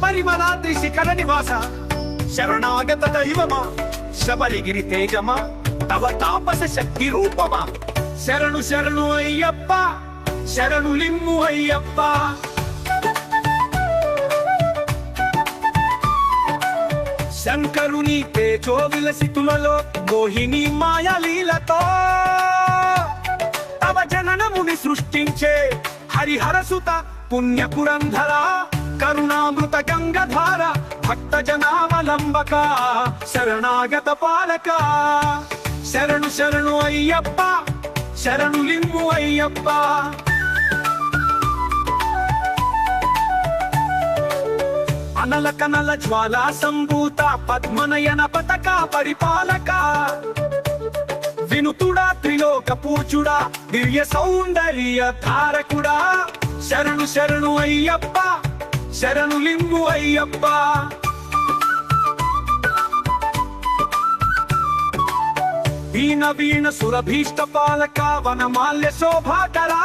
శబరిమలాద్రి శిఖర నివాస శరణాగత దైవమా శబరిగిరి తేజమా తవ తాపస శక్తి రూపమా శరణు శరణు అయ్యప్ప శరణు లిమ్ము అయ్యప్ప శంకరుని తేజో విలసితులలో మోహిని మాయలీలతో తవ జననముని సృష్టించే హరిహరసుత పుణ్య పురంధర కరుణామృత గంగధార భక్త జనావలంబక శరణాగత పాలక శరణు శరణు అయ్యప్ప శరణు లింగు అయ్యప్ప అనల కనల జ్వాలా సంభూత పద్మనయన పతక పరిపాలక వినుతుడా త్రిలోక పూజుడా దివ్య సౌందర్య ధారకుడా శరణు శరణు అయ్యప్ప శరణు లింగు అయ్యప్ప వీణ వీణ సురభీష్ట పాలక వనమాల్య శోభాకరా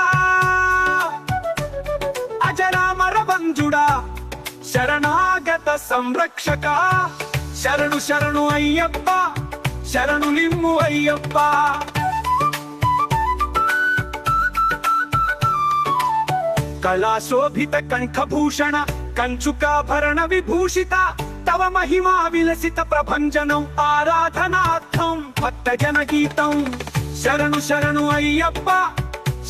అజరామర వంజుడా శరణాగత సంరక్షక శరణు శరణు అయ్యప్ప శరణు లిమ్ము అయ్యప్ప కళాశోభిత కంఠభూషణ కంచుకాభరణ విభూషిత తవ మహిమా విలసిత ప్రభంజనం ఆరాధనార్థం భక్త జన గీతం శరణు శరణు అయ్యప్ప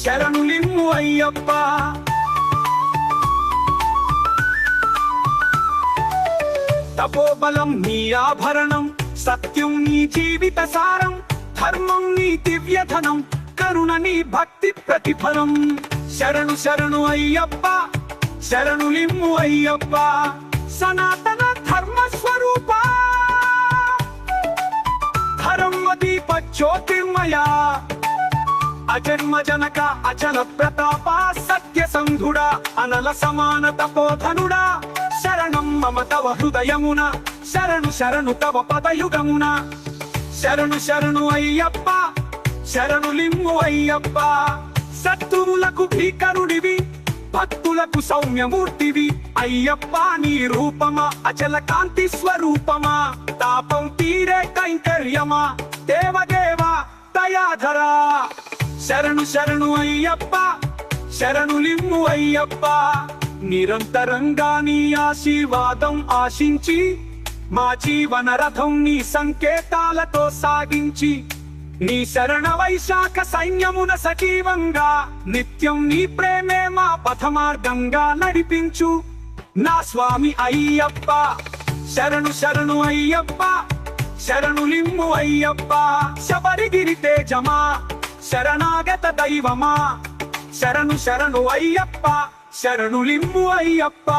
శరణు లిమ్ము అయ్యప్ప తపోబలం నీ ఆభరణం సత్యం నీ జీవిత సారం ధర్మం నీ దివ్యధనం కరుణ నీ భక్తి ప్రతిఫలం శరణు శరణు అయ్యప్ప శరణు లిమ్ము అయ్యప్ప సనాతన ధర్మ స్వరూప ధర్మ దీప జ్యోతిర్మయ అజన్మ జనక అచల ప్రతాప సత్య సంధుడా అనల సమాన తపోధనుడా శరణం మమ తవ హృదయమున శరణు శరణు తవ పదయుగమున శరణు శరణు అయ్యప్ప శరణు లింగు అయ్యప్ప శత్రువులకు భీకరుడివి భక్తులకు సౌమ్యమూర్తివి అయ్యప్ప నీ రూపమా అచల కాంతి స్వరూపమా తాపం తీరే కైంకర్యమా దేవదేవ దయాధరా శరణు శరణు అయ్యప్ప శరణు లిమ్ము అయ్యప్ప నిరంతరంగా నీ ఆశీర్వాదం ఆశించి మా జీవన రథం నీ సంకేతాలతో సాగించి నీ శరణ వైశాఖ సైన్యమున సజీవంగా నిత్యం నీ ప్రేమే మా పథమార్గంగా నడిపించు నా స్వామి అయ్యప్ప శరణు శరణు అయ్యప్ప శరణు లిమ్ము అయ్యప్ప శబరిగిరి తేజమా శరణాగత దైవమా శరణు శరణు అయ్యప్ప శరణు లిమ్ము అయ్యప్ప